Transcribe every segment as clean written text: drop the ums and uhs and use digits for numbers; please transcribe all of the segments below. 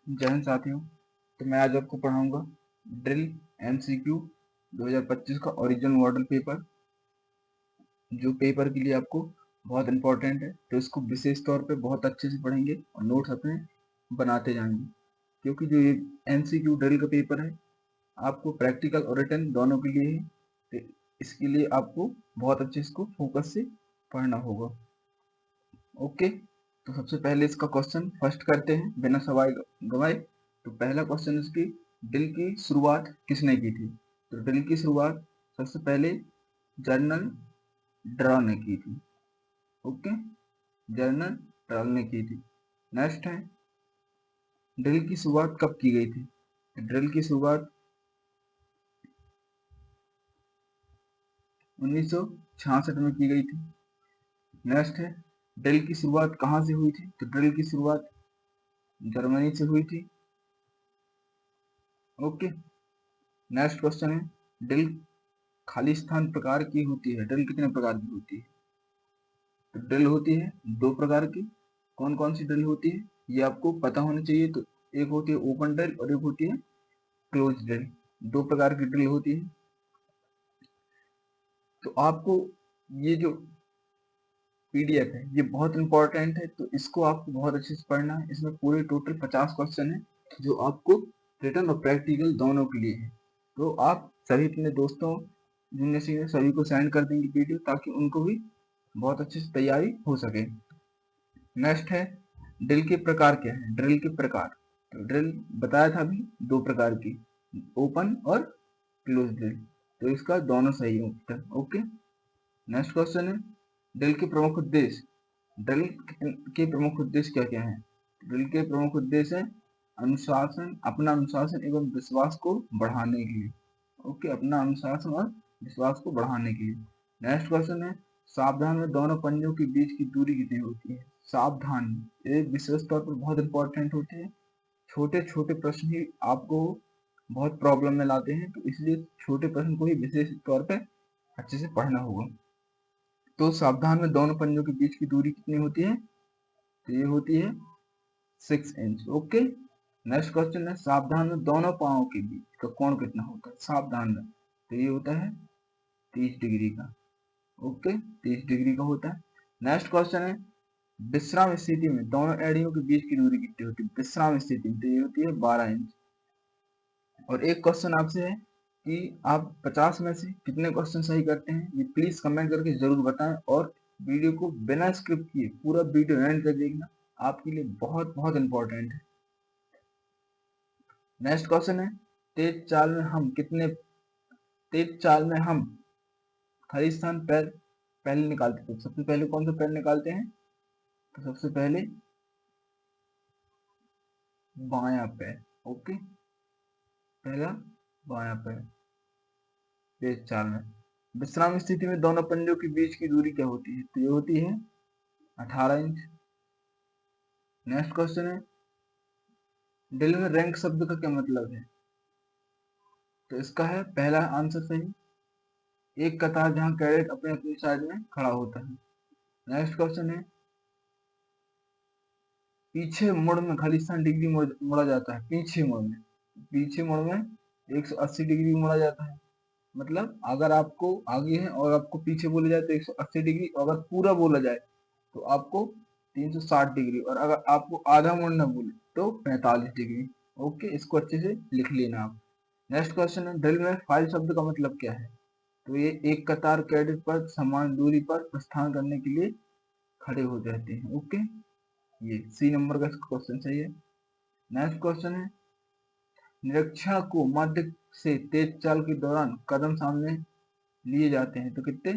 जय हिंद साथियों। तो मैं आज आपको पढ़ाऊंगा ड्रिल MCQ 2025 का ओरिजिनल मॉडल पेपर, जो पेपर के लिए आपको बहुत इंपॉर्टेंट है। तो इसको विशेष तौर पे बहुत अच्छे से पढ़ेंगे और नोट्स अपने बनाते जाएंगे, क्योंकि जो ये MCQ ड्रिल का पेपर है आपको प्रैक्टिकल और रिटन दोनों के लिए है। तो इसके लिए आपको बहुत अच्छे इसको फोकस से पढ़ना होगा। ओके, तो सबसे पहले इसका क्वेश्चन फर्स्ट करते हैं बिना समय गवाए। तो पहला क्वेश्चन इसकी, ड्रिल की शुरुआत किसने की थी? तो ड्रिल की शुरुआत सबसे पहले जनरल ड्रॉ ने की थी। ओके, जनरल ड्रॉ ने की थी। नेक्स्ट है, ड्रिल की शुरुआत कब की गई थी? तो ड्रिल की शुरुआत 1966 में की गई थी। नेक्स्ट है, ड्रिल की शुरुआत कहाँ से हुई थी? तो ड्रिल की शुरुआत जर्मनी से हुई थी। ओके, नेक्स्ट क्वेश्चन है, ड्रिल खालिस्तान प्रकार की होती है। ड्रिल कितने प्रकार की होती है? तो ड्रिल होती है 2 प्रकार की। कौन कौन सी ड्रिल होती है ये आपको पता होना चाहिए। तो एक होती है ओपन ड्रिल और एक होती है क्लोज ड्रिल। 2 प्रकार की ड्रिल होती है। तो आपको ये जो PDF है ये बहुत इंपॉर्टेंट है, तो इसको आपको बहुत अच्छे से पढ़ना है। इसमें पूरे टोटल 50 क्वेश्चन है, जो आपको रिटन और प्रैक्टिकल दोनों के लिए है। तो आप सभी अपने दोस्तों जूनियर सीनियर सभी को सेंड कर देंगे वीडियो, ताकि उनको भी बहुत अच्छे से तैयारी हो सके। नेक्स्ट है, ड्रिल के प्रकार क्या है? ड्रिल के प्रकार, तो ड्रिल बताया था अभी 2 प्रकार की, ओपन और क्लोज ड्रिल। तो इसका दोनों सही है उत्तर। ओके, नेक्स्ट क्वेश्चन है, ड्रिल के प्रमुख उद्देश्य। ड्रिल के प्रमुख उद्देश्य क्या क्या है? ड्रिल के प्रमुख उद्देश्य है अनुशासन, अपना अनुशासन एवं विश्वास को बढ़ाने के लिए। ओके, अपना अनुशासन और विश्वास को बढ़ाने के लिए। नेक्स्ट क्वेश्चन है, सावधान में दोनों पंजों के बीच की दूरी कितनी होती है? सावधान में एक विशेष तौर पर बहुत इंपॉर्टेंट होते हैं। छोटे छोटे प्रश्न ही आपको बहुत प्रॉब्लम में लाते हैं, तो इसलिए छोटे प्रश्न को ही विशेष तौर पर अच्छे से पढ़ना होगा। तो सावधान में दोनों पंजों के बीच की दूरी कितनी होती है? तो ये होती है 6 इंच। ओके, नेक्स्ट क्वेश्चन है, सावधान में दोनों पांवों के बीच का कोण कितना होता है? सावधान में तो ये होता है 30 डिग्री का। ओके, 30 डिग्री का होता है। नेक्स्ट क्वेश्चन है, विश्राम स्थिति में दोनों एड़ियों के बीच की दूरी कितनी होती है? विश्राम स्थिति में तो ये होती है 12 इंच। और एक क्वेश्चन आपसे है कि आप 50 में से कितने क्वेश्चन सही करते हैं, ये प्लीज कमेंट करके जरूर बताएं। और वीडियो को बिना स्क्रिप्ट किए पूरा वीडियो एंड तक देखना, आपके लिए बहुत बहुत इंपॉर्टेंट है। नेक्स्ट क्वेश्चन है, तेज चाल में हम खालिस्तान पैर पहले निकालते थे। सबसे पहले कौन सा पैर निकालते हैं? तो सबसे पहले बायां पैर। ओके, पहला बायां पैर तेज चाल में। विश्राम स्थिति में दोनों पंजों के बीच की दूरी क्या होती है? तो ये होती है 18 इंच। नेक्स्ट क्वेश्चन है, ड्रिल में रैंक शब्द का क्या मतलब है? तो इसका है पहला आंसर सही, एक कतार जहां कैडेट अपने अपनी साइड में खड़ा होता है। नेक्स्ट क्वेश्चन है, पीछे मुड़ में खालिस्तान डिग्री मुड़ा जाता है। पीछे मुड़ में 180 डिग्री मुड़ा जाता है। मतलब अगर आपको आगे है और आपको पीछे बोला जाए तो 180 डिग्री, और अगर पूरा बोला जाए तो आपको 360 डिग्री, और अगर आपको आधा मुड़ना बोले तो 45 डिग्री। ओके, इसको अच्छे से लिख लेना आप। नेक्स्ट क्वेश्चन है, ड्रिल में फाइल शब्द का मतलब क्या है? तो ये एक कतार कैडेट पर समान दूरी पर प्रस्थान करने के लिए खड़े हो जाते हैं। ओके, ये C नंबर का क्वेश्चन सही है। नेक्स्ट क्वेश्चन है, निरीक्षण को मध्य से तेज चाल के दौरान कदम सामने लिए जाते हैं, तो कितने?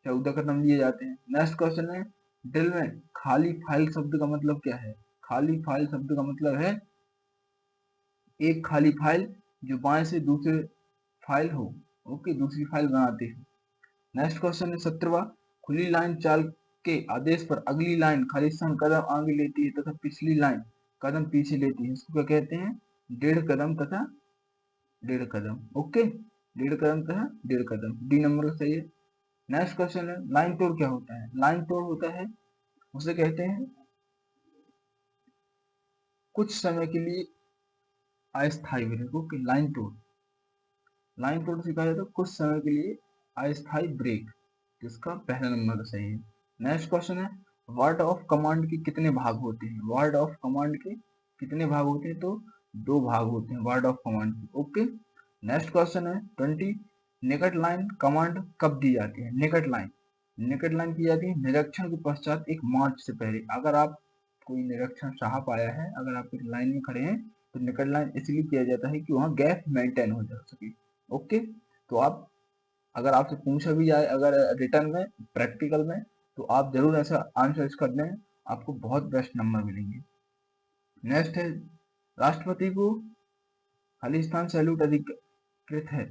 14 कदम लिए जाते हैं। नेक्स्ट क्वेश्चन है, ड्रिल में खाली फाइल शब्द का मतलब क्या है? खाली फाइल शब्द का मतलब है एक खाली फाइल जो बाएं से दूसरे फाइल हो। ओके, दूसरी फाइल बनाते हैं। नेक्स्ट क्वेश्चन है 17वां, खुली लाइन चाल के आदेश पर अगली लाइन खालिस्तान कदम आगे लेती है तथा पिछली लाइन कदम पीछे लेती है, इसको क्या कहते हैं? 1.5 कदम तथा 1.5 कदम। ओके, 1.5 कदम तथा 1.5 कदम, D नंबर सही है। नेक्स्ट क्वेश्चन है, लाइन तोड़ क्या होता है? लाइन तोड़ होता है, उसे कहते हैं कुछ समय के लिए अस्थायी ब्रेक। ओके, लाइन तोड़ सिखाया जाता है कुछ समय के लिए अस्थायी ब्रेक, जिसका पहला नंबर का सही है। नेक्स्ट क्वेश्चन है वर्ड ऑफ कमांड के कितने भाग होते हैं? वर्ड ऑफ कमांड के कितने भाग होते हैं? तो 2 भाग होते हैं वर्ड ऑफ कमांड के। ओके, नेक्स्ट क्वेश्चन है 20 निकट लाइन कमांड कब दी जाती है? निकट लाइन की जाती है निरीक्षण के पश्चात एक मार्च से पहले। अगर आप कोई निरीक्षण चाह पाया है, अगर आप एक लाइन में खड़े हैं तो निकट लाइन इसलिए किया जाता है कि वहां गैप मेंटेन हो जा सके। ओके, तो आप अगर आपसे पूछा भी जाए अगर रिटर्न में, प्रैक्टिकल में, तो आप जरूर ऐसा आंसर कर दें, आपको बहुत बेस्ट नंबर मिलेंगे। नेक्स्ट है राष्ट्रपति को खालिस्तान सैल्यूट अधिकृत है,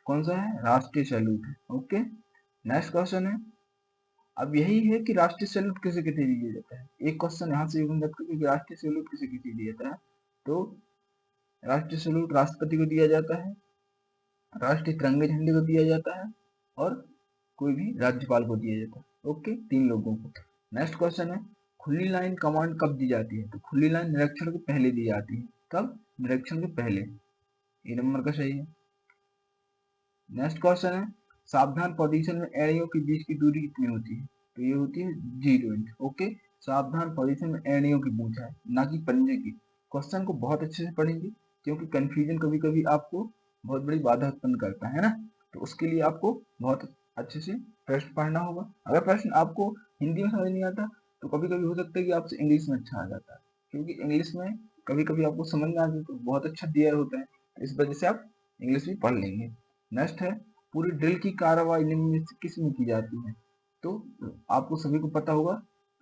कौन सा है? राष्ट्रीय सैल्यूट है। ओके, नेक्स्ट क्वेश्चन है अब यही है कि राष्ट्रीय सैल्यूट किसे किसे दिया जाता है। एक क्वेश्चन यहाँ से बन सकता है कि राष्ट्रीय सैल्यूट किसे किसे दिया जाता है। तो राष्ट्रीय सैल्यूट राष्ट्रपति को दिया जाता है, राष्ट्रीय तिरंगे झंडे को दिया जाता है, और कोई भी राज्यपाल को दिया जाता है। ओके, 3 लोगों को। नेक्स्ट क्वेश्चन है खुली लाइन कमांड कब दी जाती है? तो खुली लाइन निरीक्षण के पहले दी जाती है। कब? निरीक्षण के पहले। ये नंबर का सही है। नेक्स्ट क्वेश्चन है सावधान पोजीशन में एड़ियों के बीच की दूरी कितनी होती है? तो ये होती है 0 इंच। ओके, सावधान पोजीशन में एड़ियों की पूछा है, ना कि पंजे की। क्वेश्चन को बहुत अच्छे से पढ़ेंगे, क्योंकि कंफ्यूजन कभी कभी आपको बहुत बड़ी बाधा उत्पन्न करता है ना, तो उसके लिए आपको बहुत अच्छे से प्रश्न पढ़ना होगा। अगर प्रश्न आपको हिंदी में समझ नहीं आता तो कभी कभी हो सकता है कि आपसे इंग्लिश में अच्छा आ जाता है, क्योंकि इंग्लिश में कभी कभी आपको समझ में आता है तो बहुत अच्छा दिया होता है, तो इस वजह से आप इंग्लिश भी पढ़ लेंगे। नेक्स्ट है पूरी ड्रिल की कार्रवाई निम्न में से किस में की जाती है? तो आपको सभी को पता होगा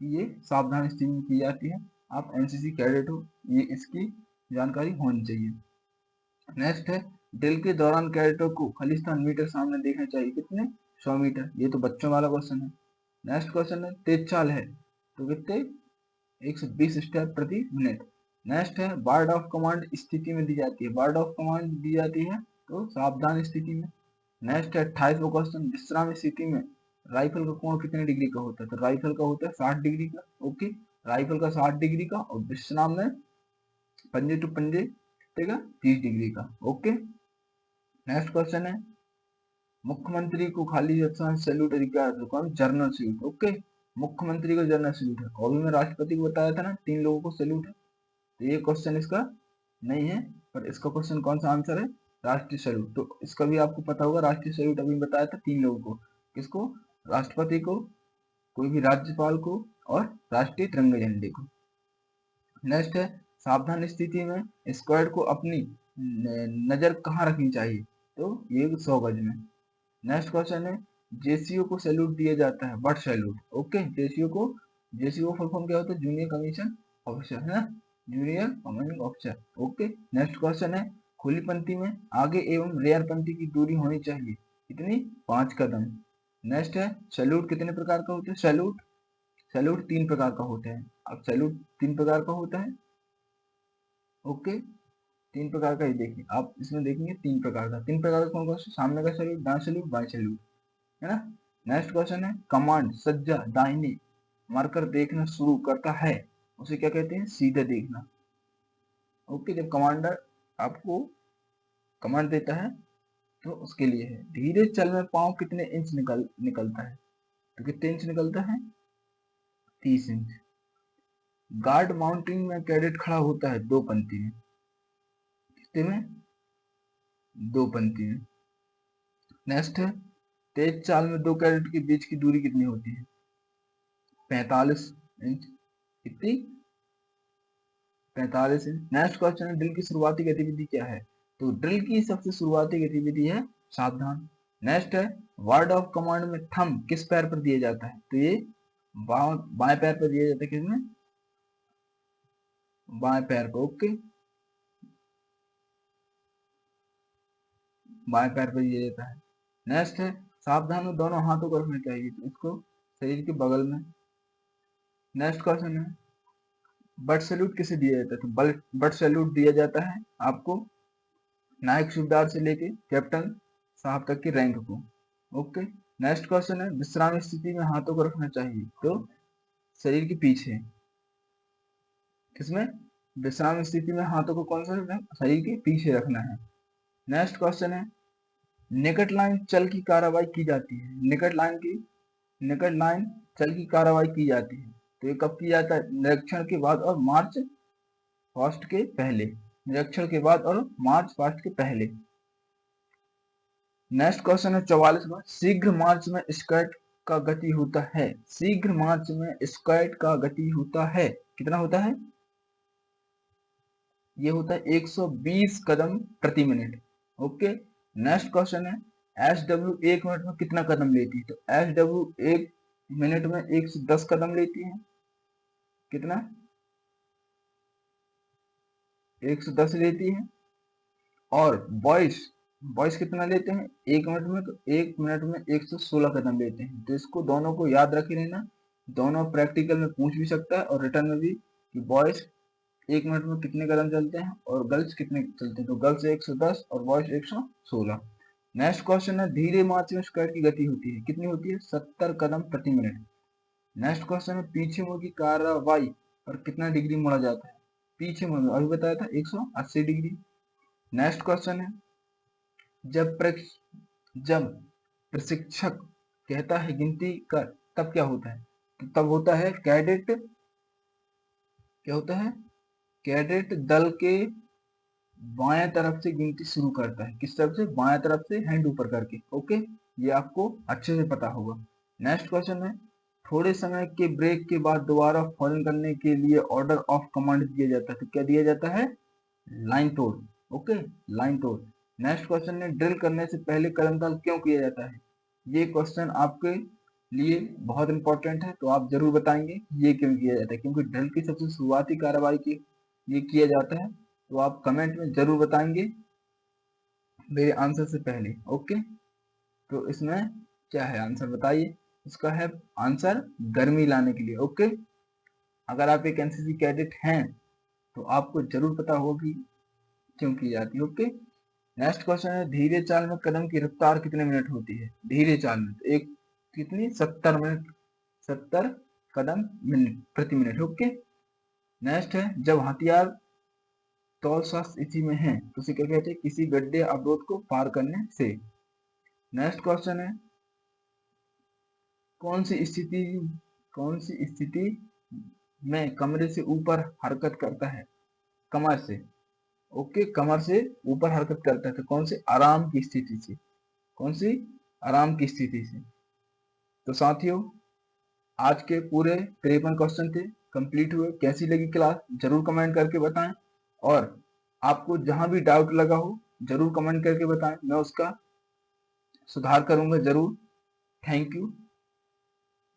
कि ये सावधान स्थिति में की जाती है। आप एनसीसी कैडेट हो, ये इसकी जानकारी होनी चाहिए। नेक्स्ट है ड्रिल के दौरान कैडेटों को खालिस्तान मीटर सामने देखना चाहिए, कितने? 100 मीटर। ये तो बच्चों वाला क्वेश्चन है। नेक्स्ट क्वेश्चन है तेज चाल है तो कितने? 120 स्टेप प्रति मिनट। नेक्स्ट है बर्ड ऑफ कमांड स्थिति में दी जाती है, बर्ड ऑफ कमांड दी जाती है तो सावधान स्थिति में। नेक्स्ट है 28वां क्वेश्चन विश्राम स्थिति में राइफल का कोण कितने डिग्री का होता है? तो राइफल का होता है 60 डिग्री का। ओके, राइफल का 60 डिग्री का, और विश्राम में पंजे टू पंजे कितने का? 30 डिग्री का। ओके, नेक्स्ट क्वेश्चन है मुख्यमंत्री को खाली स्थान सैल्यूट अधिकार तो कौन? General salute. ओके, मुख्यमंत्री को जनरल सैल्यूट है, और भी मैं राष्ट्रपति को बताया था ना 3 लोगों को सैल्यूट है, तो ये क्वेश्चन इसका नहीं है, पर इसका क्वेश्चन कौन सा आंसर है? राष्ट्रीय सैल्यूट। तो इसका भी आपको पता होगा, राष्ट्रीय सैल्यूट अभी बताया था 3 लोगों को, किसको? राष्ट्रपति को, कोई भी राज्यपाल को, और राष्ट्रीय तिरंगे झंडे को। नेक्स्ट है सावधान स्थिति में स्क्वाड को अपनी नजर कहाँ रखनी चाहिए? तो ये 100 गज में। नेक्स्ट क्वेश्चन है जेसीओ को सैल्यूट दिया जाता है, what salute? Okay, JCO full form क्या होता है? जूनियर कमीशन ऑफिसर, है ना, junior commanding officer. Okay, next question है खुली पंक्ति में आगे एवं रेयर पंक्ति की दूरी होनी चाहिए, कितनी? 5 कदम। नेक्स्ट है सैल्यूट कितने प्रकार का होता है? सैल्यूट 3 प्रकार का होता है। अब सैल्यूट 3 प्रकार का होता है। ओके, 3 प्रकार का, ये देखिए आप इसमें देखेंगे 3 प्रकार का। 3 प्रकार का कौन कौन सा? सामने का सैल्यूट, दाएं सैल्यूट, बाएं सैल्यूट, है ना। नेक्स्ट क्वेश्चन है कमांड सज्जा दाहिने मारकर देखना शुरू करता है, उसे क्या कहते हैं? सीधे देखना। ओके, जब कमांडर आपको कमांड देता है तो उसके लिए है। धीरे चल में पाँव कितने इंच निकलता है? तो कितने इंच निकलता है? 30 इंच। गार्ड माउंटिंग में कैडेट खड़ा होता है 2 पंक्ति में, कितने में? 2 पंक्ति में। नेक्स्ट है तेज चाल में 2 कैडेट के बीच की दूरी कितनी होती है? 45 इंच। कितनी? 45 इंच। नेक्स्ट क्वेश्चन है ड्रिल की शुरुआती गतिविधि क्या है? तो ड्रिल की सबसे शुरुआती गतिविधि है सावधान। नेक्स्ट है वर्ड ऑफ कमांड में थंब किस पैर पर दिया जाता है? तो ये बाएं पैर पर दिया जाता है, किसमें? बाएं पैर पर। ओके, बाएं पैर पर दिया जाता है। नेक्स्ट है सावधान में दोनों हाथों को रखना चाहिए, तो इसको शरीर के बगल में। नेक्स्ट क्वेश्चन है बट सैल्यूट किसे दिया जाता है? तो बट सैल्यूट दिया जाता है आपको नायक सूबेदार से लेके कैप्टन साहब तक की रैंक को। ओके, नेक्स्ट क्वेश्चन है विश्राम स्थिति में हाथों को रखना चाहिए, तो शरीर के पीछे, किसमें? विश्राम स्थिति में हाथों को कौन सा शरीर के पीछे रखना है। नेक्स्ट क्वेश्चन है, निकट लाइन चल की कार्रवाई की जाती है। निकट लाइन चल की कार्रवाई की जाती है, तो ये कब किया जाता है? निरीक्षण के बाद और मार्च पास्ट के पहले। निरीक्षण के बाद और मार्च पास्ट के पहले। नेक्स्ट क्वेश्चन है 44वां, शीघ्र मार्च में स्कर्ट का गति होता है। शीघ्र मार्च में स्कर्ट का गति होता है, कितना होता है? ये होता है 120 कदम प्रति मिनट। ओके। नेक्स्ट क्वेश्चन है, SW 1 मिनट में कितना कदम लेती है? तो SW 1 मिनट में 110 कदम लेती है। कितना? 110 लेती है। और बॉयज कितना लेते हैं 1 मिनट में? तो 1 मिनट में 116 कदम लेते हैं। तो इसको दोनों को याद रखे रहना, दोनों प्रैक्टिकल में पूछ भी सकता है और रिटर्न में भी, कि बॉयज 1 मिनट में कितने कदम चलते हैं और गर्ल्स कितने चलते हैं। तो गर्ल्स 110 और बॉयज 116। नेक्स्ट क्वेश्चन है, धीरे मार्च में स्क्वायर की गति होती है, कितनी होती है? 70 कदम प्रति मिनट। नेक्स्ट क्वेश्चन है, पीछे मुड़ की कार्रवाई पर कितना डिग्री मुड़ा जाता है? पीछे मुड़, अभी बताया था 180 डिग्री। नेक्स्ट क्वेश्चन है, जब प्रशिक्षक कहता है गिनती कर, तब क्या होता है? तो तब होता है कैडेट, क्या होता है? कैडेट दल के बाएं तरफ से गिनती शुरू करता है। किस तरफ से? बाएं तरफ से, हैंड ऊपर करके। ओके, ये आपको अच्छे से पता होगा। नेक्स्ट क्वेश्चन है, थोड़े समय के ब्रेक के बाद दोबारा फॉलोइंग करने के लिए ऑर्डर ऑफ कमांड दिया जाता है। तो क्या दिया जाता है? लाइन तोड़। ओके, लाइन तोड़। नेक्स्ट क्वेश्चन है, ड्रिल करने से पहले कदमताल क्यों किया जाता है? ये क्वेश्चन आपके लिए बहुत इंपॉर्टेंट है, तो आप जरूर बताएंगे ये क्यों किया जाता है। क्योंकि ड्रिल की सबसे शुरुआती कार्रवाई की ये किया जाता है, तो आप कमेंट में जरूर बताएंगे मेरे आंसर से पहले। ओके, तो इसमें क्या है आंसर बताइए? इसका है आंसर गर्मी लाने के लिए। ओके, अगर आप एक एनसीसी कैडेट हैं तो आपको जरूर पता होगा कि क्यों की जाती है। ओके। नेक्स्ट क्वेश्चन है, धीरे चाल में कदम की रफ्तार कितने मिनट होती है? धीरे चाल में एक कितनी? 70 मिनट, 70 कदम मिनट प्रति मिनट। ओके। नेक्स्ट है, जब हथियार तौल स्थिति में है तो उसे क्या कहते हैं? किसी गड्ढे अवरोध को पार करने से। नेक्स्ट क्वेश्चन है, कौन सी स्थिति में कमरे से ऊपर हरकत करता है? कमर से। ओके, कमर से ऊपर हरकत करता है, तो कौन से? आराम की स्थिति से। कौन सी? आराम की स्थिति से। तो साथियों, आज के पूरे 53 क्वेश्चन थे, कंप्लीट हुए। कैसी लगी क्लास जरूर कमेंट करके बताएं, और आपको जहां भी डाउट लगा हो जरूर कमेंट करके बताएं, मैं उसका सुधार करूंगा जरूर। Thank you.